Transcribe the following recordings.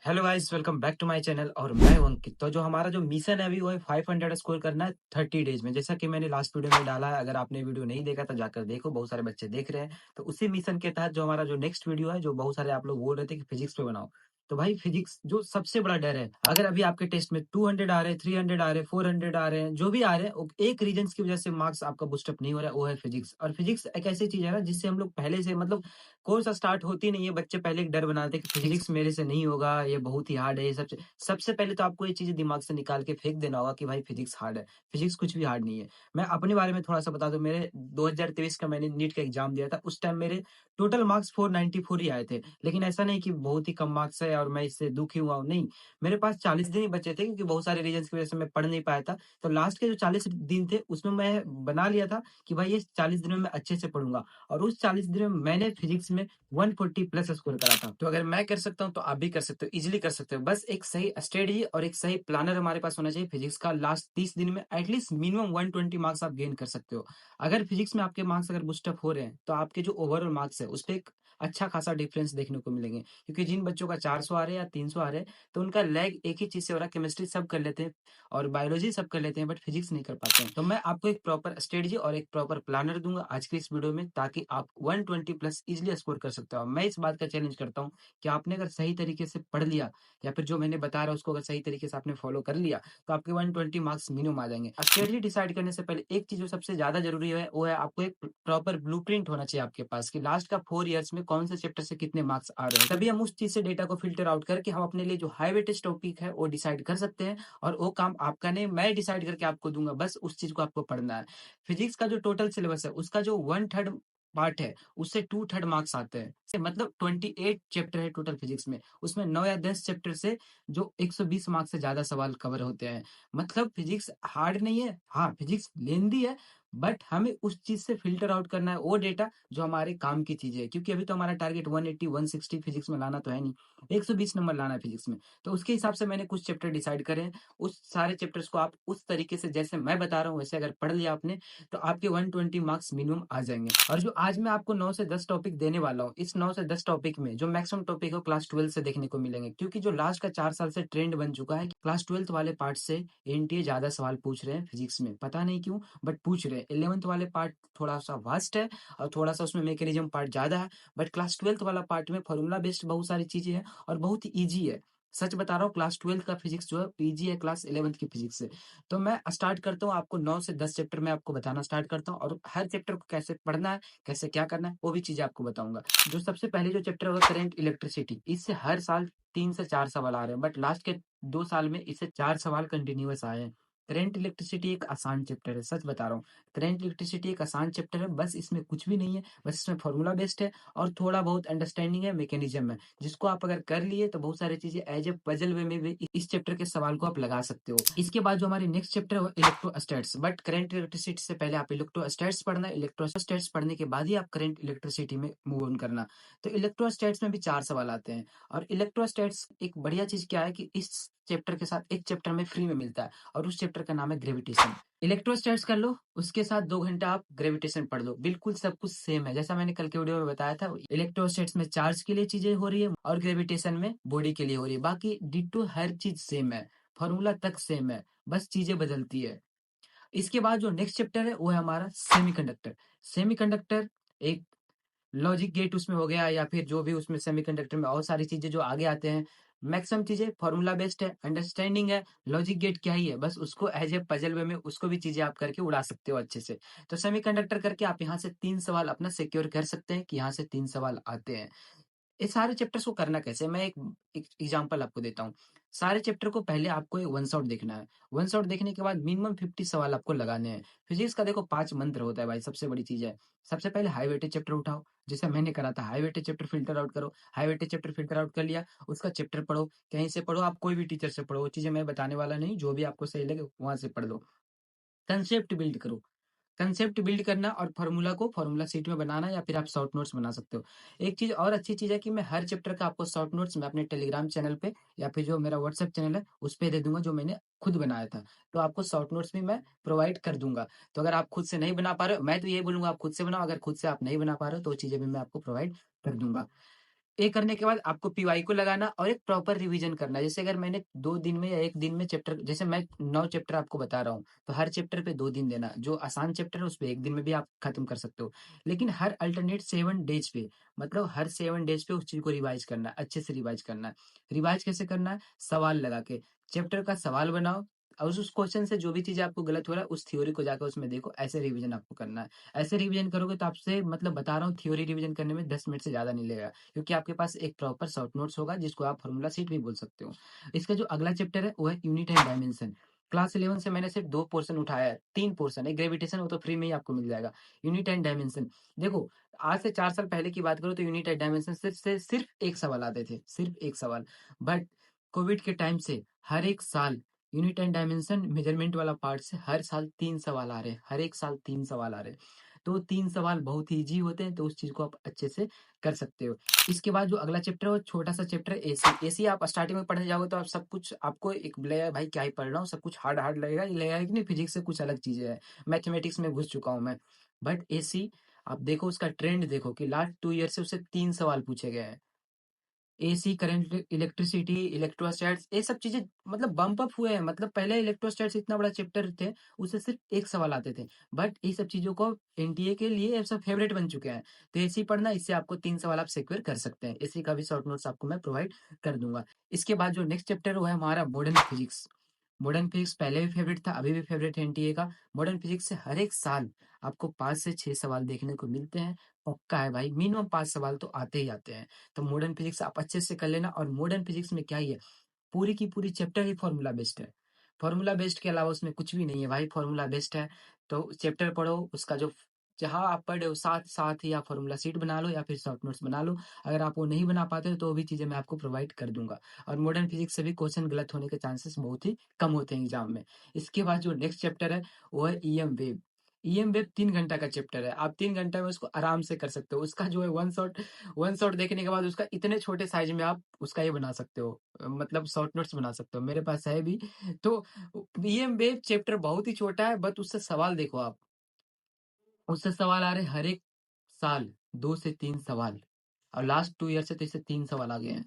Hello guys, welcome back to my channel और मैं हूं अंकित। तो जो हमारा जो मिशन है अभी वो है 500 स्कोर करना है 30 डेज में। जैसा कि मैंने लास्ट वीडियो में डाला है, अगर आपने वीडियो नहीं देखा तो जाकर देखो, बहुत सारे बच्चे देख रहे हैं। तो उसी मिशन के तहत जो हमारा जो नेक्स्ट वीडियो है, जो बहुत सारे आप लोग बोल रहे थे कि फिजिक्स पे बनाओ, तो भाई फिजिक्स जो सबसे बड़ा डर है, अगर अभी आपके टेस्ट में 200 आ रहे हैं, 300 आ रहे हैं, 400 आ रहे हैं, जो भी आ रहे हैं, एक रीजन की वजह से मार्क्स आपका बूस्टअप नहीं हो रहा है, वो है फिजिक्स। और फिजिक्स एक ऐसी चीज है ना जिससे हम लोग पहले से मतलब कोर्स स्टार्ट होती नहीं है, बच्चे पहले एक डर बनाते हैं कि फिजिक्स मेरे से नहीं होगा, ये बहुत ही हार्ड है, ये सबसे सबसे पहले तो आपको ये चीज़ दिमाग से निकाल के फेंक देना होगा कि भाई फिजिक्स हार्ड है। फिजिक्स कुछ भी हार्ड नहीं है। मैं अपने बारे में थोड़ा-सा बता दूँ, मेरे 2023 का मैंने नीट का एग्ज़ाम दिया था, उस टाइम मेरे टोटल मार्क्स 494 ही आए थे। लेकिन ऐसा नहीं कि बहुत ही कम मार्क्स है और मैं इससे दुखी हुआ हूँ, नहीं। मेरे पास 40 दिन ही बचे थे क्योंकि बहुत सारे रीज़न्स की वज़ह से मैं पढ़ नहीं पाया था। तो लास्ट के जो 40 दिन थे उसमें मैं बना लिया था कि भाई ये 40 दिनों में अच्छे से पढ़ूँगा, और उस 40 दिनों में मैंने फिजिक्स में 140 प्लस स्कोर करा था। तो अगर मैं कर सकता हूँ तो आप भी कर सकते हो, इजीली कर सकते हो। बस एक सही स्ट्रेटजी और एक सही प्लानर हमारे पास होना चाहिए फिजिक्स का। लास्ट 30 दिन में एटलीस्ट मिनिमम 120 मार्क्स आप गेन कर सकते हो। अगर फिजिक्स में आपके मार्क्स अगर बूस्टअप हो रहे हैं तो आपके जो ओवरऑल मार्क्स है उस पर एक अच्छा खासा डिफरेंस देखने को मिलेंगे, क्योंकि जिन बच्चों का 400 आ रहे हैं या 300 आ रहे हैं तो उनका लैग एक ही चीज से हो रहा है, केमिस्ट्री सब कर लेते हैं और बायोलॉजी सब कर लेते हैं बट फिजिक्स नहीं कर पाते हैं। तो मैं आपको एक प्रॉपर स्ट्रेटजी और एक प्रॉपर प्लानर दूंगा आज की इस वीडियो में, ताकि आप 120 प्लस इजिली स्कोर कर सकते हो। मैं इस बात का चैलेंज करता हूँ कि आपने अगर सही तरीके से पढ़ लिया या फिर जो मैंने बता रहा हूँ उसको अगर सही तरीके से आपने फॉलो कर लिया तो आपके 120 मार्क्स मिनिमम आ जाएंगे। स्ट्रेटजी डिसाइड करने से पहले एक चीज जो सबसे ज्यादा जरूरी है वो है आपको एक प्रॉपर ब्लूप्रिंट होना चाहिए आपके पास कि लास्ट का 4 इयर्स में कौन से चैप्टर से कितने मार्क्स आ रहे हैं। तभी हम उस चीज से डेटा को फिल्टर आउट करके हम अपने लिए जो हाई वेटेज टॉपिक है वो डिसाइड कर सकते हैं। और वो काम आपका नहीं, मैं डिसाइड करके आपको दूंगा, बस उस चीज को आपको पढ़ना है। फिजिक्स का जो टोटल सिलेबस है उसका जो 1/3 पार्ट है उससे 2/3 मार्क्स आते हैं, मतलब 28 चैप्टर है टोटल फिजिक्स में, उसमें 9 या 10 चैप्टर से जो 120 मार्क्स से ज्यादा सवाल कवर होते हैं। मतलब फिजिक्स हार्ड नहीं है, हाँ फिजिक्स लेंदी है, बट हमें उस चीज से फिल्टर आउट करना है वो डेटा जो हमारे काम की चीज है, क्योंकि अभी तो हमारा टारगेट 180 160 फिजिक्स में लाना तो है नहीं, 120 नंबर लाना है फिजिक्स में। तो उसके हिसाब से मैंने कुछ चैप्टर डिसाइड करे हैं। उस सारे चैप्टर्स को आप उस तरीके से जैसे मैं बता रहा हूँ वैसे अगर पढ़ लिया आपने तो आपके 120 मार्क्स मिनिमम आ जाएंगे। और जो आज मैं आपको 9 से 10 टॉपिक देने वाला हूँ, इस 9 से 10 टॉपिक में जो मैक्सिमम टॉपिक है क्लास 12 से देखने को मिलेंगे, क्योंकि जो लास्ट का 4 साल से ट्रेंड बन चुका है कि क्लास 12 वाले पार्ट से एनटीए ज्यादा सवाल पूछ रहे हैं फिजिक्स में, पता नहीं क्यों बट पूछ रहे हैं। 11th वाले पार्ट थोड़ा सा वास्ट है और थोड़ा सा उसमें मैकेनिज्म पार्ट ज्यादा है, बट क्लास 12 वाला पार्ट में फॉर्मूला बेस्ड बहुत सारी चीजें हैं और बहुत ही ईजी है। सच बता रहा हूँ, क्लास 12 का फिजिक्स जो है पीजी है क्लास 11th की फिजिक्स से। तो मैं स्टार्ट करता हूँ, आपको 9 से 10 चैप्टर में आपको बताना स्टार्ट करता हूँ, और हर चैप्टर को कैसे पढ़ना है, कैसे क्या करना है, वो भी चीजें आपको बताऊंगा। जो सबसे पहले जो चैप्टर होगा करंट इलेक्ट्रिसिटी, इससे हर साल 3 से 4 सवाल आ रहे हैं, बट लास्ट के 2 साल में इससे 4 सवाल कंटिन्यूअस आए हैं। करंट इलेक्ट्रिसिटी एक आसान चैप्टर है, सच बता रहा हूँ। करंट इलेक्ट्रिसिटी एक आसान चैप्टर है, बस इसमें कुछ भी नहीं है, बस इसमें फॉर्मूला बेस्ड है और थोड़ा बहुत अंडरस्टैंडिंग है, मैकेनिज्म है, जिसको आप अगर कर लिए तो बहुत सारी चीजें एज ए पजल वे में भी इस चैप्टर के सवाल को आप लगा सकते हो। इसके बाद जो हमारी नेक्स्ट चैप्टर है इलेक्ट्रोस्टैट्स, बट करंट इलेक्ट्रिसिटी से पहले आप इलेक्ट्रोस्टैट्स पढ़ना है। इलेक्ट्रोस्टैट्स पढ़ने के बाद ही आप करंट इलेक्ट्रिसिटी में मूव ऑन करना। तो इलेक्ट्रोस्टैट्स में भी 4 सवाल आते हैं। और इलेक्ट्रोस्टैट्स एक बढ़िया चीज क्या है कि इस चैप्टर के साथ एक चैप्टर में फ्री में मिलता है, और उस चैप्टर का नाम है ग्रेविटेशन। इलेक्ट्रोस्टैट्स कर लो, उसके साथ 2 घंटा आप ग्रेविटेशन पढ़ लो, बिल्कुल सब कुछ सेम है जैसा मैंने कल के वीडियो में बताया था। इलेक्ट्रोस्टैट्स में चार्ज के लिए चीजें हो रही है और ग्रेविटेशन में बॉडी के लिए हो रही है, बाकी डिट्टो हर चीज सेम है, फॉर्मूला तक सेम है, बस चीजें बदलती है। इसके बाद जो नेक्स्ट चैप्टर है वो है हमारा सेमीकंडक्टर। सेमीकंडक्टर एक लॉजिक गेट उसमें हो गया, या फिर जो भी उसमें सेमीकंडक्टर में और सारी चीजें जो आगे आते हैं, मैक्सिमम चीजें फॉर्मूला बेस्ड है, अंडरस्टैंडिंग है। लॉजिक गेट क्या ही है, बस उसको एज ए पजल वे में उसको भी चीजें आप करके उड़ा सकते हो अच्छे से। तो सेमीकंडक्टर करके आप यहाँ से 3 सवाल अपना सिक्योर कर सकते हैं कि यहाँ से 3 सवाल आते हैं। ये सारे चैप्टर्स को करना कैसे, मैं एक एग्जांपल आपको देता हूँ। सारे चैप्टर को पहले आपको एक वन शॉट देखना है। वन शॉट देखने के बाद मिनिमम 50 सवाल आपको लगाने हैं। फिजिक्स का देखो 5 मंत्र होता है भाई, सबसे बड़ी चीज है। सबसे पहले हाई वेटेज चैप्टर उठाओ, जैसे मैंने करा था, high weightage chapter filter out करो। High weightage chapter filter out कर लिया, उसका चैप्टर पढ़ो, कहीं से पढ़ो, आप कोई भी टीचर से पढ़ो, वो चीजें मैं बताने वाला नहीं, जो भी आपको सही लगे वहां से पढ़ लो। कंसेप्ट बिल्ड करो। कंसेप्ट बिल्ड करना और फॉर्मूला को फॉर्मूला सीट में बनाना, या फिर आप शॉर्ट नोट्स बना सकते हो। एक चीज और अच्छी चीज है कि मैं हर चैप्टर का आपको शॉर्ट नोट्स मैं अपने टेलीग्राम चैनल पे या फिर जो मेरा व्हाट्सएप चैनल है उस पे दे दूंगा, जो मैंने खुद बनाया था। तो आपको शॉर्ट नोट्स भी मैं प्रोवाइड कर दूंगा। तो अगर आप खुद से नहीं बना पा रहे हो, मैं तो ये बोलूंगा आप खुद से बनाओ, अगर खुद से आप नहीं बना पा रहे हो तो वो चीजें भी मैं आपको प्रोवाइड कर दूंगा। ये करने के बाद आपको पीवाई को लगाना और एक प्रॉपर रिवीजन करना है। जैसे अगर मैंने 2 दिन में या 1 दिन में चैप्टर, जैसे मैं 9 चैप्टर आपको बता रहा हूँ, तो हर चैप्टर पे 2 दिन देना। जो आसान चैप्टर है उस पे 1 दिन में भी आप खत्म कर सकते हो। लेकिन हर अल्टरनेट 7 डेज पे, मतलब हर 7 डेज पे उस चीज़ को रिवाइज़ करना है, अच्छे से रिवाइज़ करना है। रिवाइज़ कैसे करना है? सवाल लगा के। चैप्टर का सवाल बनाओ और उस क्वेश्चन से जो भी चीज़ आपको गलत हो रहा है, उस थ्योरी को जाकर उसमें देखो, ऐसे रिवीजन आपको करना है। ऐसे रिवीजन करोगे तो आपसे, मतलब बता रहा हूँ, थ्योरी रिवीजन करने में 10 मिनट से ज़्यादा नहीं लगेगा। क्योंकि आपके पास एक प्रॉपर शॉर्ट नोट्स होगा जिसको आप फॉर्मूला शीट भी बोल सकते हो। इसका जो अगला चैप्टर है वो है यूनिट एंड डायमेंशन। क्लास 11 से मैंने सिर्फ 2 पोर्शन उठाया है, 3 पोर्शन है। ग्रेविटेशन वो तो फ्री में ही आपको मिल जाएगा। यूनिट एंड डायमेंशन, देखो आज से 4 साल पहले की बात करो तो यूनिट एंड डायमेंशन सिर्फ 1 सवाल आते थे, सिर्फ 1 सवाल। बट कोविड के टाइम से हर एक साल यूनिट एंड डायमेंशन मेजरमेंट वाला पार्ट से हर साल 3 सवाल आ रहे हैं, हर एक साल 3 सवाल आ रहे हैं। तो 3 सवाल बहुत ही ईज़ी होते हैं, तो उस चीज़ को आप अच्छे से कर सकते हो। इसके बाद जो अगला चैप्टर है वो छोटा-सा चैप्टर है एसी। एसी आप स्टार्टिंग में पढ़ने जाओगे तो आप सब कुछ आपको एक लगेगा भाई क्या ही पढ़ रहा हूँ, सब कुछ हार्ड हार्ड लगेगा, ये लगेगा कि नहीं फिजिक्स से कुछ अलग चीज़ें हैं, मैथमेटिक्स में घुस चुका हूँ मैं। बट एसी आप देखो, उसका ट्रेंड देखो कि लास्ट 2 ईयर से उससे 3 सवाल पूछे गए हैं। एसी, करंट, इलेक्ट्रिसिटी, इलेक्ट्रोस्टैट्स, ये सब चीज़ें मतलब बम्प अप हुए हैं। मतलब पहले इलेक्ट्रोस्टैट्स इतना बड़ा चैप्टर थे, उससे सिर्फ 1 सवाल आते थे। बट ये सब चीज़ों को एनटीए के लिए ये सब फेवरेट बन चुके हैं। तो एसी पढ़ना, इससे आपको 3 सवाल आप सिक्योर कर सकते हैं। एसी का भी शॉर्ट नोट्स आपको मैं प्रोवाइड कर दूँगा। इसके बाद जो नेक्स्ट चैप्टर है वो है हमारा मॉडर्न फिजिक्स। मॉडर्न फिजिक्स पहले भी फेवरेट था, अभी भी फेवरेट है एनटीए का। मॉडर्न फिजिक्स से हर एक साल आपको 5 से 6 सवाल देखने को मिलते हैं। पक्का है भाई, मिनिमम 5 सवाल तो आते ही आते हैं। तो मॉडर्न फिजिक्स आप अच्छे से कर लेना। और मॉडर्न फिजिक्स में क्या ही है, पूरी की पूरी चैप्टर ही फॉर्मूला बेस्ड है। फॉर्मूला बेस्ड के अलावा उसमें कुछ भी नहीं है भाई, फॉर्मूला बेस्ड है। तो चैप्टर पढ़ो, उसका जो जहाँ आप पढ़ रहे हो साथ साथ ही आप फॉर्मूला शीट बना लो या फिर शॉर्ट नोट्स बना लो। अगर आप वो नहीं बना पाते हो तो वो भी चीज़ें मैं आपको प्रोवाइड कर दूंगा। और मॉडर्न फिजिक्स से भी क्वेश्चन गलत होने के चांसेस बहुत ही कम होते हैं एग्जाम में। इसके बाद जो नेक्स्ट चैप्टर है वो है ईएम वेव। ईएम वेव 3 घंटा का चैप्टर है, आप 3 घंटा में उसको आराम से कर सकते हो। उसका जो है वन शॉट देखने के बाद उसका इतने छोटे साइज में आप उसका ये बना सकते हो, मतलब शॉर्ट नोट्स बना सकते हो। मेरे पास है भी। तो ये वेब चैप्टर बहुत ही छोटा है, बट उससे सवाल देखो आप, उससे सवाल आ रहे हर एक साल 2 से 3 सवाल। और लास्ट 2 ईयर से तो इससे 3 सवाल आ गए हैं।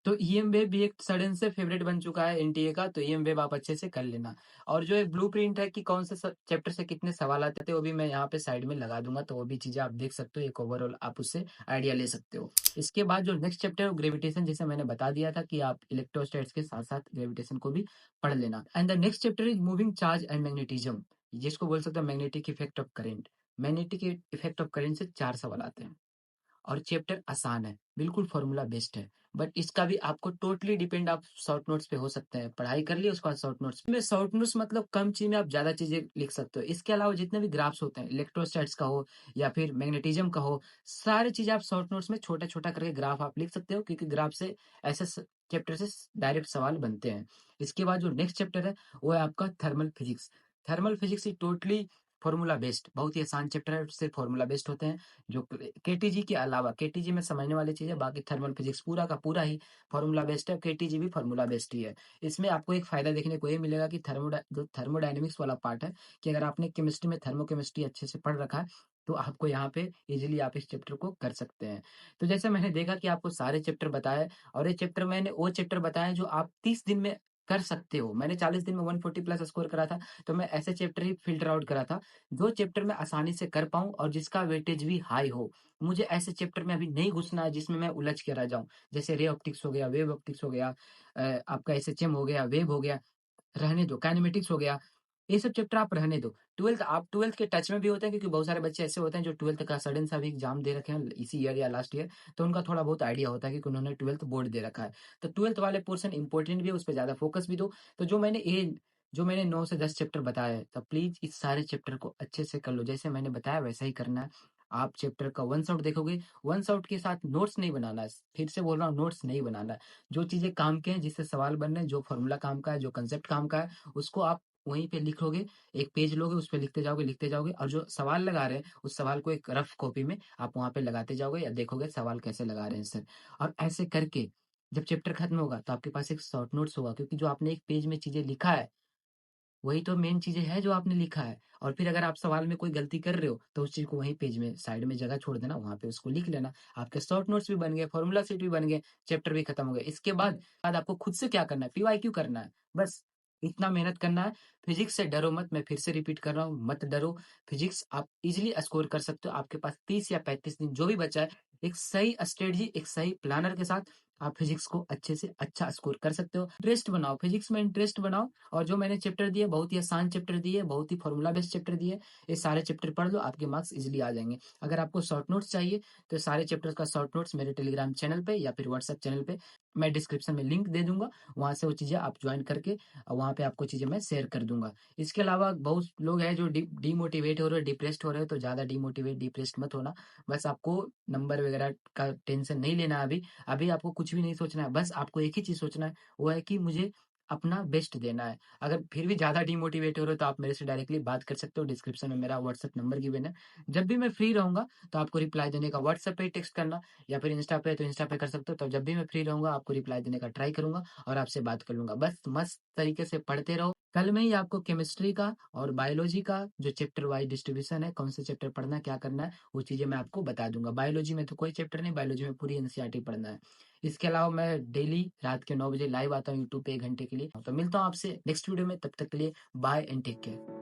तो ईएम वेब भी एक सडन से फेवरेट बन चुका है एनटीए का, तो ईएम वेब आप अच्छे से कर लेना। और जो एक ब्लूप्रिंट है कि कौन से चैप्टर से कितने सवाल आते थे, वो भी मैं यहाँ पे साइड में लगा दूंगा, तो वो भी चीजें आप देख सकते हो, एक ओवरऑल आप उससे आइडिया ले सकते हो। इसके बाद जो नेक्स्ट चैप्टर है ग्रेविटेशन, जैसे मैंने बता दिया था कि आप इलेक्ट्रोस्टैट्स के साथ साथ ग्रेविटेशन को भी पढ़ लेना। And the next chapter is moving charge and magnetism, जिसको बोल सकते हैं magnetic effect of current. Magnetic effect of current से 4 सवाल आते हैं। और चैप्टर आसान है, बिल्कुल फॉर्मूला बेस्ड है। बट इसका भी आपको टोटली डिपेंड आप शॉर्ट नोट्स पे हो सकते हैं। पढ़ाई कर लिए उसके बाद शॉर्ट नोट्स में, शॉर्ट नोट्स मतलब कम चीज में आप ज्यादा चीजें लिख सकते हो। इसके अलावा जितने भी ग्राफ्स होते हैं, इलेक्ट्रोस्टैट्स का हो या फिर मैग्नेटिज्म का हो, सारी चीजें आप शॉर्ट नोट्स में छोटा छोटा करके ग्राफ आप लिख सकते हो, क्योंकि ग्राफ से ऐसे चैप्टर से डायरेक्ट सवाल बनते हैं। इसके बाद जो नेक्स्ट चैप्टर है वो है आपका thermal physics. Thermal physics totally formula based, बहुत ही आसान चैप्टर है, सिर्फ फॉर्मूला बेस्ड होते हैं। जो केटीजी के अलावा, केटीजी में समझने वाली चीज है, बाकी थर्मल फिजिक्स पूरा का पूरा ही फॉर्मूला बेस्ड है। केटीजी भी फॉर्मूला बेस्ड ही है। इसमें आपको एक फायदा देखने को ये मिलेगा कि जो थर्मोडायनेमिक्स वाला पार्ट है, कि अगर आपने केमिस्ट्री में थर्मोकेमिस्ट्री अच्छे से पढ़ रखा है तो आपको यहाँ पे इजीली आप इस चैप्टर को कर सकते हैं। तो जैसे मैंने देखा कि आपको सारे चैप्टर बताए, और ये चैप्टर मैंने वो चैप्टर बताए जो आप 30 दिन में कर सकते हो। मैंने 40 दिन में 140 प्लस स्कोर करा था, तो मैं ऐसे चैप्टर ही फिल्टर आउट करा था जो चैप्टर में आसानी से कर पाऊँ और जिसका वेटेज भी हाई हो। मुझे ऐसे चैप्टर में अभी नहीं घुसना है जिसमें मैं उलझ के रह जाऊँ। जैसे रे ऑप्टिक्स हो गया, वेव ऑप्टिक्स हो गया, आपका एसएचएम हो गया, वेव हो गया, रहने दो, काइनेमेटिक्स हो गया। ये सब चैप्टर आप रहने दो। 12th के टच में भी होते हैं, क्योंकि बहुत सारे बच्चे ऐसे होते हैं जो 12th का सडन सा भी एग्जाम दे रखे हैं इसी ईयर या लास्ट ईयर, तो उनका थोड़ा बहुत आइडिया होता है कि उन्होंने 12th बोर्ड दे रखा है। तो 12th वाले पोर्शन इंपॉर्टेंट भी है, उस पर ज्यादा फोकस भी दो। तो जो मैंने 9 से 10 चैप्टर बताया है, तो प्लीज इस सारे चैप्टर को अच्छे से कर लो। जैसे मैंने बताया वैसा ही करना है। आप चैप्टर का वन शॉट देखोगे, वन शॉट के साथ नोट्स नहीं बनाना है। फिर से बोल रहा हूँ, नोट्स नहीं बनाना है। जो चीजें काम के हैं, जिससे सवाल बन रहे हैं, जो फॉर्मूला काम का है, जो कंसेप्ट काम का है, उसको आप वहीं पे लिखोगे। एक पेज लोगे, उस पे लिखते जाओगे, और जो सवाल लगा रहे हैं उस सवाल को एक रफ कॉपी में आप वहां पे लगाते जाओगे, या देखोगे सवाल कैसे लगा रहे हैं सर। और ऐसे करके जब चैप्टर खत्म होगा तो आपके पास एक शॉर्ट नोट्स होगा, क्योंकि जो आपने एक पेज में चीजें लिखा है वही तो मेन चीज़ें हैं जो आपने लिखा है। और फिर अगर आप सवाल में कोई गलती कर रहे हो, तो उस चीज़ को वहीं पेज में साइड में जगह छोड़ देना, वहाँ पे उसको लिख लेना। आपके शॉर्ट नोट्स भी बन गए, फॉर्मूला शीट भी बन गए, चैप्टर भी खत्म हो गया। इसके बाद आपको खुद से क्या करना है, पीवाईक्यू करना है। बस इतना मेहनत करना है। फिजिक्स से डरो मत, मैं फिर से रिपीट कर रहा हूँ, मत डरो। फिजिक्स आप इज़िली स्कोर कर सकते हो। आपके पास 30 या 35 दिन जो भी बचा है, एक सही स्ट्रेटजी, एक सही प्लानर के साथ आप फिजिक्स को अच्छे से अच्छा स्कोर कर सकते हो। इंटरेस्ट बनाओ, फिजिक्स में इंटरेस्ट बनाओ। और जो मैंने चैप्टर दिए, बहुत ही आसान चैप्टर दिए, बहुत ही फॉर्मूला बेस्ड चैप्टर दिए। ये सारे चैप्टर पढ़ लो, आपके मार्क्स इजीली आ जाएंगे। अगर आपको शॉर्ट नोट्स चाहिए, तो सारे चैप्टर्स का शॉर्ट नोट्स मेरे टेलीग्राम चैनल पे या फिर व्हाट्सएप चैनल पे मैं डिस्क्रिप्शन में लिंक दे दूंगा। वहां से वो चीज़ें आप ज्वाइन करके वहां पे आपको चीज़ें मैं शेयर कर दूंगा। इसके अलावा बहुत लोग हैं जो डीमोटिवेट हो रहे हो, डिप्रेस्ड हो रहे हो, तो ज़्यादा डीमोटिवेट डिप्रेस्ड मत होना। बस आपको नंबर वगैरह का टेंशन नहीं लेना है अभी। अभी आपको कुछ भी नहीं सोचना है, बस आपको एक ही चीज़ सोचना है, वो है कि मुझे अपना बेस्ट देना है। अगर फिर भी ज़्यादा डिमोटिवेट हो रहे हो, तो आप मेरे से डायरेक्टली बात कर सकते हो। डिस्क्रिप्शन में मेरा व्हाट्सएप नंबर गिवन है। जब भी मैं फ्री रहूँगा, तो आपको रिप्लाई देने का व्हाट्सएप पे ही टेक्स्ट करना, या फिर इंस्टा पे है तो इंस्टा पे कर सकते हो। तो जब भी मैं फ्री रहूँगा, आपको रिप्लाई देने का ट्राई करूँगा और आपसे बात कर लूँगा। बस मस्त तरीके से पढ़ते रहो। कल में ही आपको केमिस्ट्री का और बायोलॉजी का जो चैप्टर वाइज़ डिस्ट्रीब्यूशन है, कौन से चैप्टर पढ़ना है, क्या करना है, वो चीज़ें मैं आपको बता दूँगा। बायोलॉजी में तो कोई चैप्टर नहीं, बायोलॉजी में पूरी एनसीईआरटी पढ़ना है। इसके अलावा मैं डेली रात के 9 बजे लाइव आता हूँ यूट्यूब पे 1 घंटे के लिए। तो मिलता हूँ आपसे नेक्स्ट वीडियो में, तब तक के लिए बाय एंड टेक केयर।